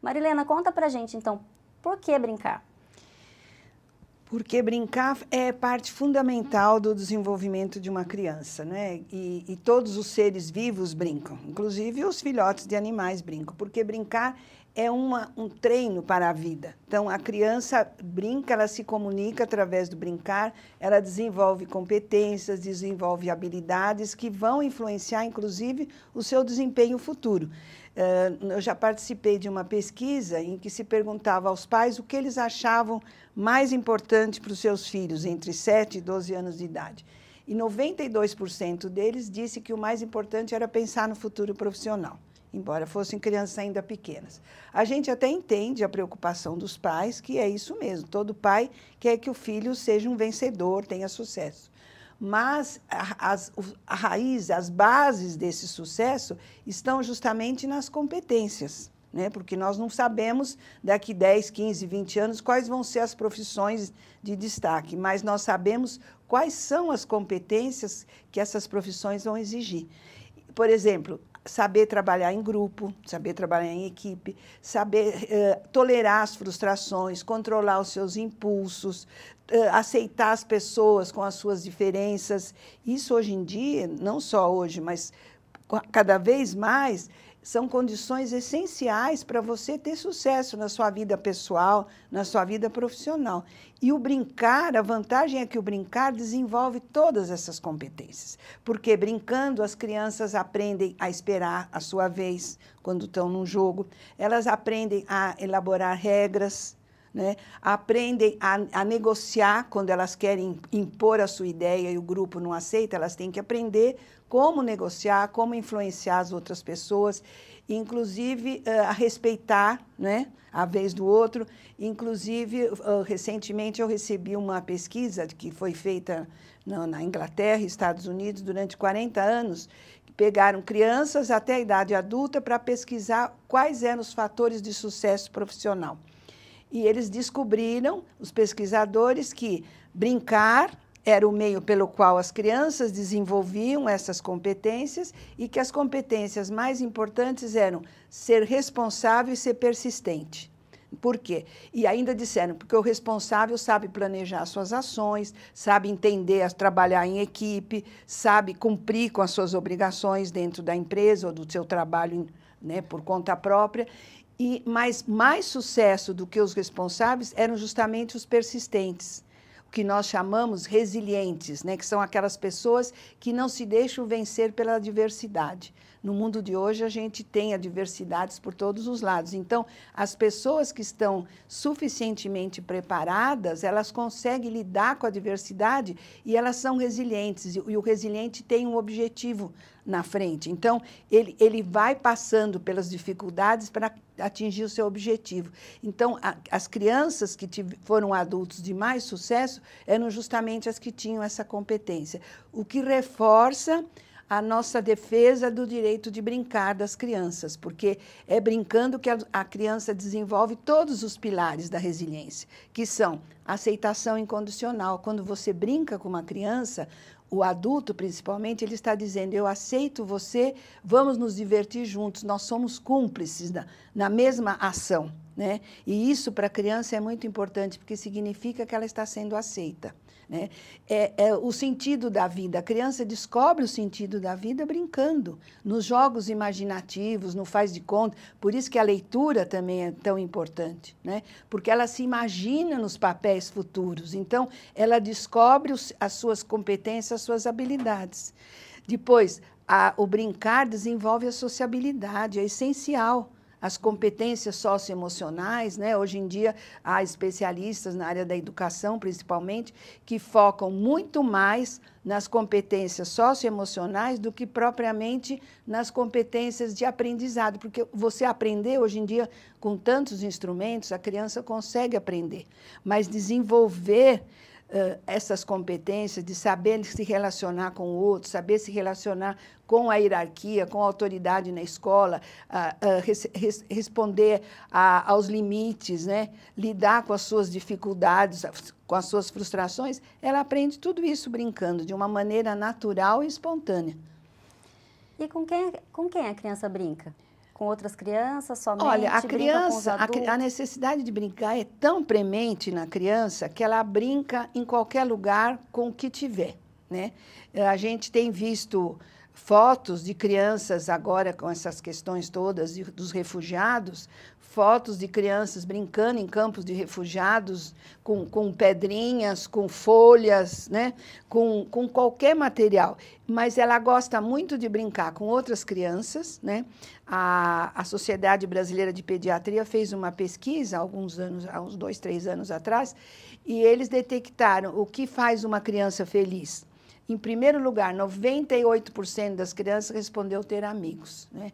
Marilena, conta pra gente, então, por que brincar? Porque brincar é parte fundamental do desenvolvimento de uma criança, né? E todos os seres vivos brincam, inclusive os filhotes de animais brincam, porque brincar é um treino para a vida. Então, a criança brinca, ela se comunica através do brincar, ela desenvolve competências, desenvolve habilidades que vão influenciar, inclusive, o seu desempenho futuro. Eu já participei de uma pesquisa em que se perguntava aos pais o que eles achavam mais importante para os seus filhos, entre 7 e 12 anos de idade. E 92% deles disse que o mais importante era pensar no futuro profissional, embora fossem crianças ainda pequenas. A gente até entende a preocupação dos pais, que é isso mesmo, todo pai quer que o filho seja um vencedor, tenha sucesso. Mas a raiz, as bases desse sucesso estão justamente nas competências, né? Porque nós não sabemos daqui 10, 15, 20 anos quais vão ser as profissões de destaque, mas nós sabemos quais são as competências que essas profissões vão exigir. Por exemplo, saber trabalhar em grupo, saber trabalhar em equipe, saber tolerar as frustrações, controlar os seus impulsos, aceitar as pessoas com as suas diferenças. Isso hoje em dia, não só hoje, mas cada vez mais, são condições essenciais para você ter sucesso na sua vida pessoal, na sua vida profissional. E o brincar, a vantagem é que o brincar desenvolve todas essas competências, porque brincando as crianças aprendem a esperar a sua vez quando estão num jogo, elas aprendem a elaborar regras, né? Aprendem a negociar quando elas querem impor a sua ideia e o grupo não aceita, elas têm que aprender como negociar, como influenciar as outras pessoas, inclusive a respeitar, né, a vez do outro. Inclusive, recentemente eu recebi uma pesquisa que foi feita na Inglaterra e Estados Unidos durante 40 anos, que pegaram crianças até a idade adulta para pesquisar quais eram os fatores de sucesso profissional. E eles descobriram, os pesquisadores, que brincar era o meio pelo qual as crianças desenvolviam essas competências e que as competências mais importantes eram ser responsável e ser persistente. Por quê? E ainda disseram, porque o responsável sabe planejar suas ações, sabe entender, trabalhar em equipe, sabe cumprir com as suas obrigações dentro da empresa ou do seu trabalho, né, por conta própria. Mas mais sucesso do que os responsáveis eram justamente os persistentes, o que nós chamamos resilientes, né? Que são aquelas pessoas que não se deixam vencer pela adversidade. No mundo de hoje, a gente tem adversidades por todos os lados. Então, as pessoas que estão suficientemente preparadas, elas conseguem lidar com a adversidade e elas são resilientes. E o resiliente tem um objetivo na frente. Então, ele vai passando pelas dificuldades para atingir o seu objetivo. Então, as crianças que foram adultos de mais sucesso eram justamente as que tinham essa competência, o que reforça a nossa defesa do direito de brincar das crianças, porque é brincando que a criança desenvolve todos os pilares da resiliência, que são a aceitação incondicional. Quando você brinca com uma criança, o adulto, principalmente, ele está dizendo, eu aceito você, vamos nos divertir juntos, nós somos cúmplices na mesma ação, né? E isso, para a criança, é muito importante, porque significa que ela está sendo aceita, né? É o sentido da vida. A criança descobre o sentido da vida brincando, nos jogos imaginativos, no faz de conta. Por isso que a leitura também é tão importante, né? Porque ela se imagina nos papéis futuros. Então, ela descobre as suas competências, as suas habilidades. Depois, o brincar desenvolve a sociabilidade, é essencial. As competências socioemocionais, né? Hoje em dia, há especialistas na área da educação, principalmente, que focam muito mais nas competências socioemocionais do que propriamente nas competências de aprendizado, porque você aprender, hoje em dia, com tantos instrumentos, a criança consegue aprender, mas desenvolver essas competências de saber se relacionar com o outro, saber se relacionar com a hierarquia, com a autoridade na escola, responder aos limites, né? Lidar com as suas dificuldades, com as suas frustrações, ela aprende tudo isso brincando, de uma maneira natural e espontânea. E com quem a criança brinca? com outras crianças somente? Olha, a Brinca com os criança, adultos? a necessidade de brincar é tão premente na criança que ela brinca em qualquer lugar com o que tiver, né? A gente tem visto fotos de crianças agora com essas questões todas dos refugiados, fotos de crianças brincando em campos de refugiados com pedrinhas, com folhas, né? com qualquer material. Mas ela gosta muito de brincar com outras crianças, né? A Sociedade Brasileira de Pediatria fez uma pesquisa há uns 2, 3 anos atrás, e eles detectaram o que faz uma criança feliz. Em primeiro lugar, 98% das crianças respondeu ter amigos, né?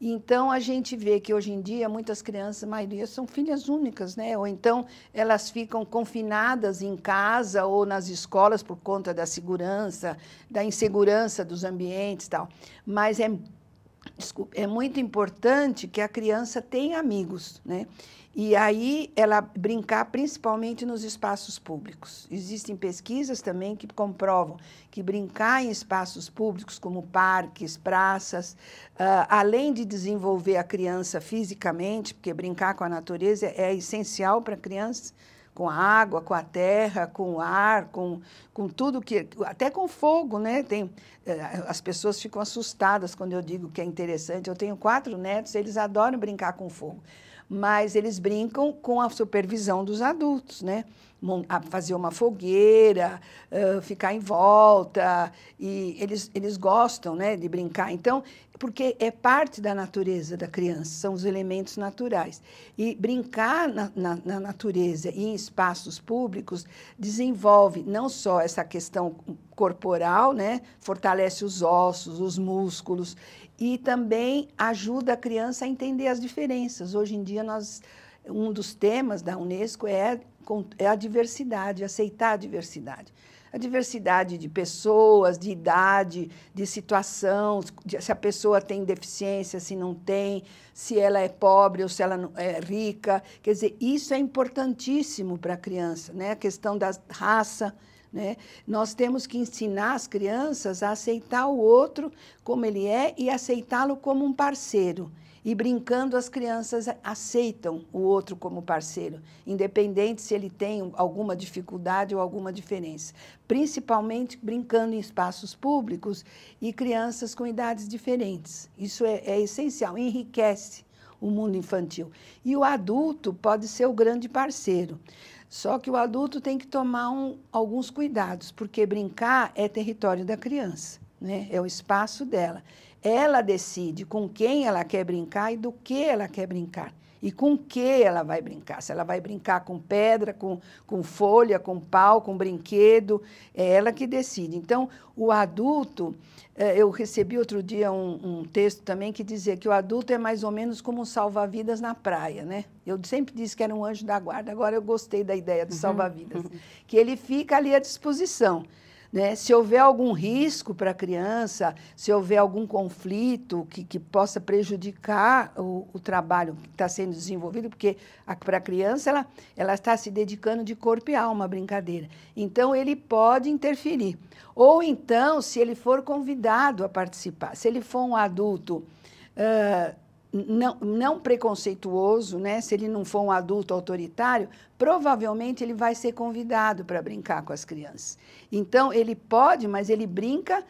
Então, a gente vê que, hoje em dia, muitas crianças, a maioria, são filhas únicas, né? Ou então, elas ficam confinadas em casa ou nas escolas por conta da segurança, da insegurança dos ambientes e tal. Mas é muito importante que a criança tenha amigos, né? E aí ela brincar principalmente nos espaços públicos. Existem pesquisas também que comprovam que brincar em espaços públicos, como parques, praças, além de desenvolver a criança fisicamente, porque brincar com a natureza é essencial para a criança, com a água, com a terra, com o ar, com tudo que... Até com fogo, né? As pessoas ficam assustadas quando eu digo que é interessante. Eu tenho 4 netos, eles adoram brincar com fogo, mas eles brincam com a supervisão dos adultos, né? Fazer uma fogueira, ficar em volta, e eles gostam, né, de brincar. Então, porque é parte da natureza da criança, são os elementos naturais. E brincar na natureza e em espaços públicos desenvolve não só essa questão corporal, né, fortalece os ossos, os músculos, e também ajuda a criança a entender as diferenças. Hoje em dia, um dos temas da Unesco é a diversidade, aceitar a diversidade. A diversidade de pessoas, de idade, de situação, se a pessoa tem deficiência, se não tem, se ela é pobre ou se ela não é rica. Quer dizer, isso é importantíssimo para a criança, né? A questão da raça, né? Nós temos que ensinar as crianças a aceitar o outro como ele é e aceitá-lo como um parceiro. E brincando, as crianças aceitam o outro como parceiro, independente se ele tem alguma dificuldade ou alguma diferença. Principalmente brincando em espaços públicos e crianças com idades diferentes. Isso é essencial, enriquece o mundo infantil. E o adulto pode ser o grande parceiro. Só que o adulto tem que tomar alguns cuidados, porque brincar é território da criança, né? É o espaço dela. Ela decide com quem ela quer brincar e do que ela quer brincar. E com que ela vai brincar. Se ela vai brincar com pedra, com folha, com pau, com brinquedo, é ela que decide. Então, o adulto... Eu recebi outro dia um texto também que dizia que o adulto é mais ou menos como um salva-vidas na praia, né? Eu sempre disse que era um anjo da guarda, agora eu gostei da ideia do salva-vidas, que ele fica ali à disposição, né? Se houver algum risco para a criança, se houver algum conflito que possa prejudicar o trabalho que está sendo desenvolvido, porque para a criança ela está se dedicando de corpo e alma à brincadeira. Então, ele pode interferir. Ou então, se ele for convidado a participar, se ele for um adulto não preconceituoso, né? Se ele não for um adulto autoritário, provavelmente ele vai ser convidado para brincar com as crianças. Então, ele pode, mas ele brinca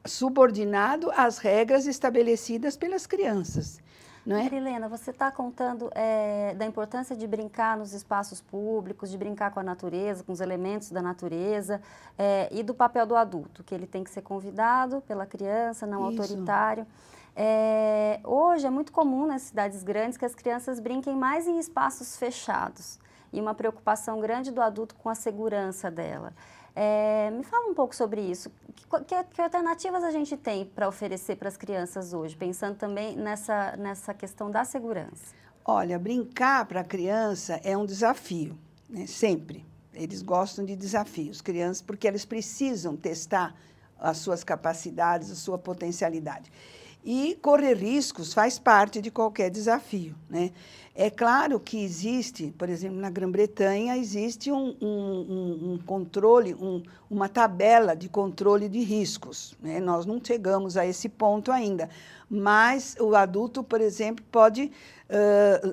subordinado às regras estabelecidas pelas crianças. Não é? Marilena, você está contando da importância de brincar nos espaços públicos, de brincar com a natureza, com os elementos da natureza, e do papel do adulto, que ele tem que ser convidado pela criança, não autoritário. Hoje é muito comum nas cidades grandes que as crianças brinquem mais em espaços fechados e uma preocupação grande do adulto com a segurança dela. Me fala um pouco sobre isso. Que alternativas a gente tem para oferecer para as crianças hoje, pensando também nessa questão da segurança? Olha, brincar para a criança é um desafio, né? Sempre. Eles gostam de desafios, crianças, porque eles precisam testar as suas capacidades, a sua potencialidade. E correr riscos faz parte de qualquer desafio, né? É claro que existe, por exemplo, na Grã-Bretanha, existe um controle, uma tabela de controle de riscos, né? Nós não chegamos a esse ponto ainda, mas o adulto, por exemplo, pode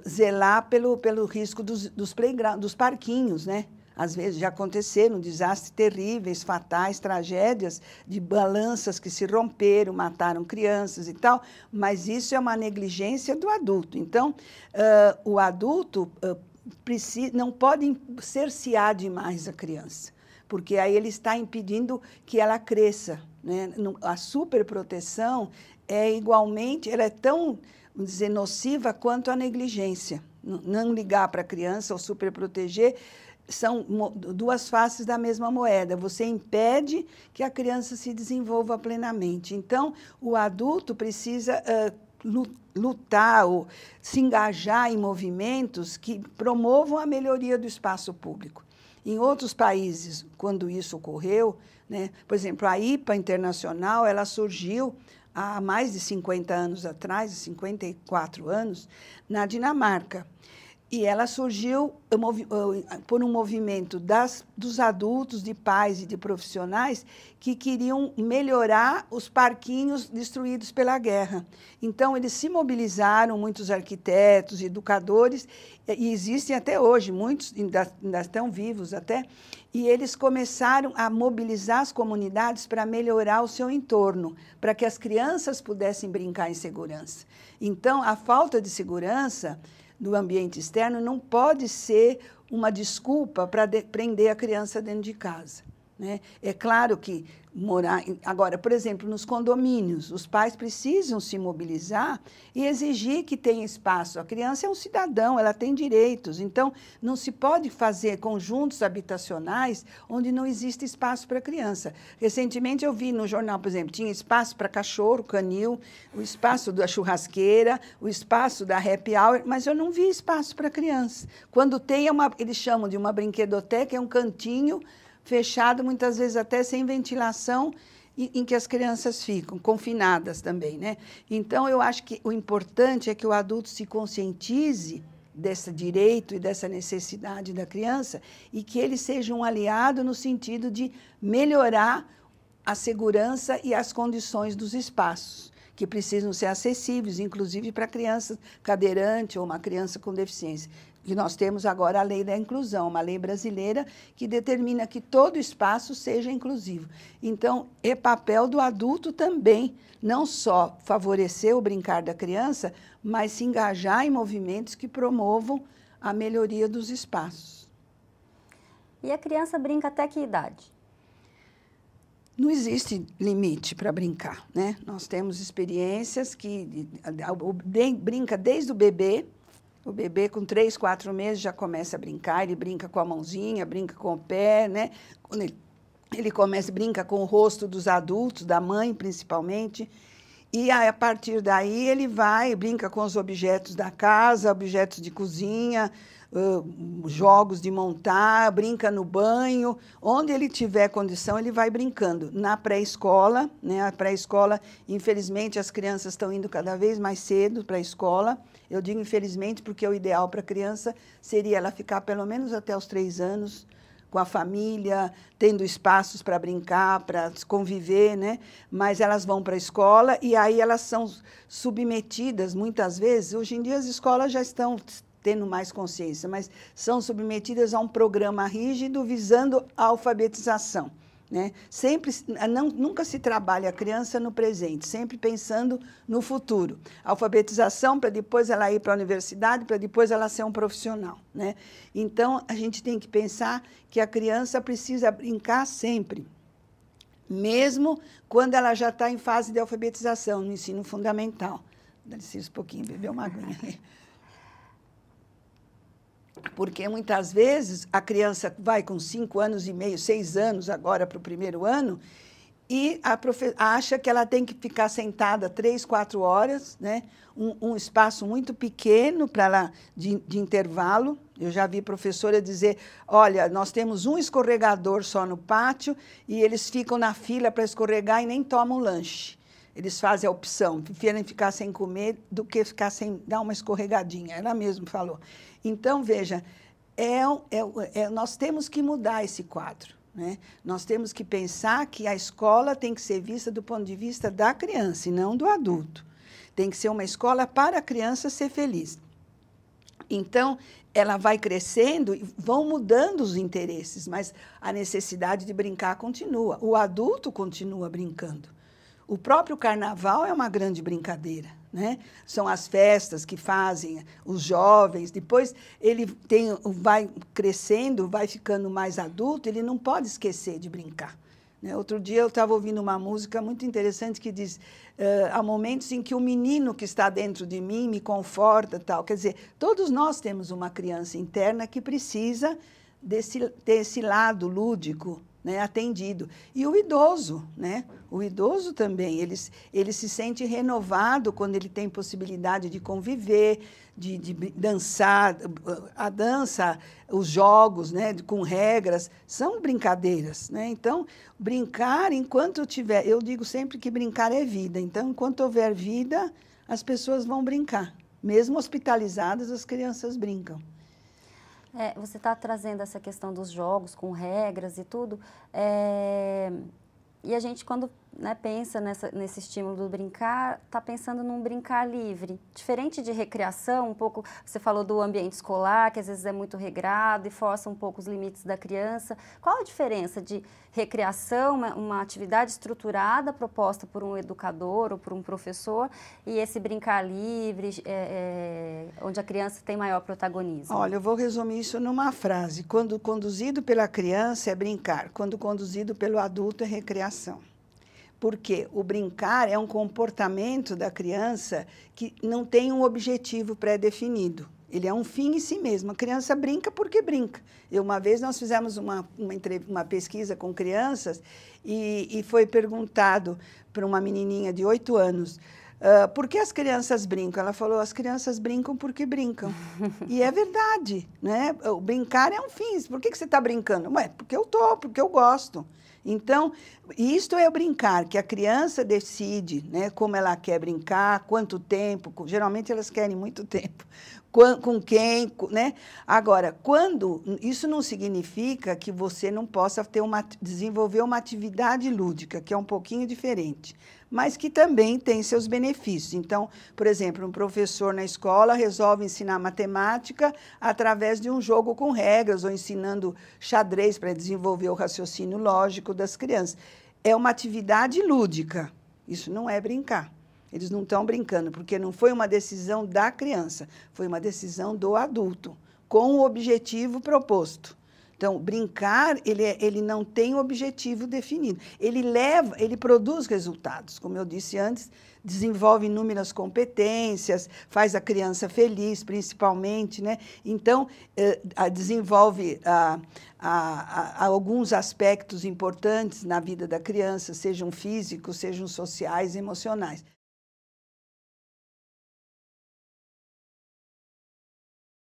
zelar pelo risco dos parquinhos, né? Às vezes já aconteceram desastres terríveis, fatais, tragédias de balanças que se romperam, mataram crianças e tal, mas isso é uma negligência do adulto. Então, o adulto não pode cercear demais a criança, porque aí ele está impedindo que ela cresça, né? A superproteção é igualmente, ela é tão, vamos dizer, nociva quanto a negligência. Não ligar para a criança ou superproteger são duas faces da mesma moeda. Você impede que a criança se desenvolva plenamente. Então, o adulto precisa lutar ou se engajar em movimentos que promovam a melhoria do espaço público. Em outros países, quando isso ocorreu, né, por exemplo, a IPA Internacional, ela surgiu há mais de 50 anos atrás, 54 anos, na Dinamarca. E ela surgiu por um movimento dos adultos, de pais e de profissionais que queriam melhorar os parquinhos destruídos pela guerra. Então, eles se mobilizaram, muitos arquitetos, educadores, e existem até hoje, muitos ainda estão vivos até, e eles começaram a mobilizar as comunidades para melhorar o seu entorno, para que as crianças pudessem brincar em segurança. Então, a falta de segurança do ambiente externo não pode ser uma desculpa para prender a criança dentro de casa, né? É claro que agora, por exemplo, nos condomínios, os pais precisam se mobilizar e exigir que tenha espaço. A criança é um cidadão, ela tem direitos, então não se pode fazer conjuntos habitacionais onde não existe espaço para a criança. Recentemente eu vi no jornal, por exemplo, tinha espaço para cachorro, canil, o espaço da churrasqueira, o espaço da happy hour, mas eu não vi espaço para criança. Quando tem, eles chamam de uma brinquedoteca, é um cantinho fechado, muitas vezes até sem ventilação, em que as crianças ficam confinadas também, né? Então, eu acho que o importante é que o adulto se conscientize desse direito e dessa necessidade da criança e que ele seja um aliado no sentido de melhorar a segurança e as condições dos espaços, que precisam ser acessíveis, inclusive para crianças cadeirantes ou uma criança com deficiência. E nós temos agora a lei da inclusão, uma lei brasileira que determina que todo espaço seja inclusivo. Então, é papel do adulto também, não só favorecer o brincar da criança, mas se engajar em movimentos que promovam a melhoria dos espaços. E a criança brinca até que idade? Não existe limite para brincar, né? Nós temos experiências que brinca desde o bebê. O bebê, com 3, 4 meses, já começa a brincar. Ele brinca com a mãozinha, brinca com o pé, né? Quando ele começa, brinca com o rosto dos adultos, da mãe, principalmente. E, a partir daí, ele brinca com os objetos da casa, objetos de cozinha, jogos de montar, brinca no banho. Onde ele tiver condição, ele vai brincando. Na pré-escola, né? A pré-escola, infelizmente, as crianças estão indo cada vez mais cedo para a escola. Eu digo infelizmente porque o ideal para a criança seria ela ficar pelo menos até os 3 anos com a família, tendo espaços para brincar, para conviver, né? Mas elas vão para a escola e aí elas são submetidas, muitas vezes, hoje em dia as escolas já estão tendo mais consciência, mas são submetidas a um programa rígido visando a alfabetização, né? Nunca se trabalha a criança no presente, sempre pensando no futuro. Alfabetização para depois ela ir para a universidade, para depois ela ser um profissional, né? Então, a gente tem que pensar que a criança precisa brincar sempre, mesmo quando ela já está em fase de alfabetização, no ensino fundamental. Dá licença um pouquinho, beber uma aguinha. Porque, muitas vezes, a criança vai com 5 anos e meio, 6 anos agora para o 1º ano, e acha que ela tem que ficar sentada 3, 4 horas, né? Um espaço muito pequeno para ela de intervalo. Eu já vi professora dizer, olha, nós temos um escorregador só no pátio e eles ficam na fila para escorregar e nem tomam lanche. Eles fazem a opção, preferem ficar sem comer do que ficar sem dar uma escorregadinha. Ela mesma falou. Então, veja, nós temos que mudar esse quadro, né? Nós temos que pensar que a escola tem que ser vista do ponto de vista da criança e não do adulto. Tem que ser uma escola para a criança ser feliz. Então, ela vai crescendo e vão mudando os interesses, mas a necessidade de brincar continua. O adulto continua brincando. O próprio carnaval é uma grande brincadeira, né? São as festas que fazem os jovens, depois ele vai crescendo, vai ficando mais adulto, ele não pode esquecer de brincar, né? Outro dia eu estava ouvindo uma música muito interessante que diz há momentos em que o menino que está dentro de mim me conforta, tal. Quer dizer, todos nós temos uma criança interna que precisa desse lado lúdico, né, atendido. E o idoso, né? O idoso também, ele se sente renovado quando ele tem possibilidade de conviver, de dançar. A dança, os jogos, né, com regras, são brincadeiras, né? Então, brincar enquanto tiver... Eu digo sempre que brincar é vida. Então, enquanto houver vida, as pessoas vão brincar. Mesmo hospitalizadas, as crianças brincam. Você está trazendo essa questão dos jogos com regras e tudo, e a gente, quando, né, pensa nesse estímulo do brincar, está pensando num brincar livre. Diferente de recreação, um pouco, você falou do ambiente escolar, que às vezes é muito regrado e força um pouco os limites da criança. Qual a diferença de recreação, uma atividade estruturada proposta por um educador ou por um professor, e esse brincar livre, onde a criança tem maior protagonismo? Olha, eu vou resumir isso numa frase. Quando conduzido pela criança é brincar, quando conduzido pelo adulto é recreação. Porque o brincar é um comportamento da criança que não tem um objetivo pré-definido. Ele é um fim em si mesmo. A criança brinca porque brinca. Uma vez nós fizemos uma pesquisa com crianças e foi perguntado para uma menininha de 8 anos, por que as crianças brincam? Ela falou, as crianças brincam porque brincam. E é verdade, né? O brincar é um fim. Por que você está brincando? Ué, porque eu gosto. Então, isto é o brincar, que a criança decide, né, como ela quer brincar, quanto tempo, geralmente elas querem muito tempo, com quem, né? Agora, isso não significa que você não possa desenvolver uma atividade lúdica, que é um pouquinho diferente, mas que também tem seus benefícios. Então, por exemplo, um professor na escola resolve ensinar matemática através de um jogo com regras, ou ensinando xadrez para desenvolver o raciocínio lógico das crianças. É uma atividade lúdica, isso não é brincar. Eles não estão brincando, porque não foi uma decisão da criança, foi uma decisão do adulto, com o objetivo proposto. Então, brincar, ele não tem um objetivo definido. Ele produz resultados, como eu disse antes, desenvolve inúmeras competências, faz a criança feliz, principalmente, né? Então, desenvolve alguns aspectos importantes na vida da criança, sejam físicos, sejam sociais, emocionais.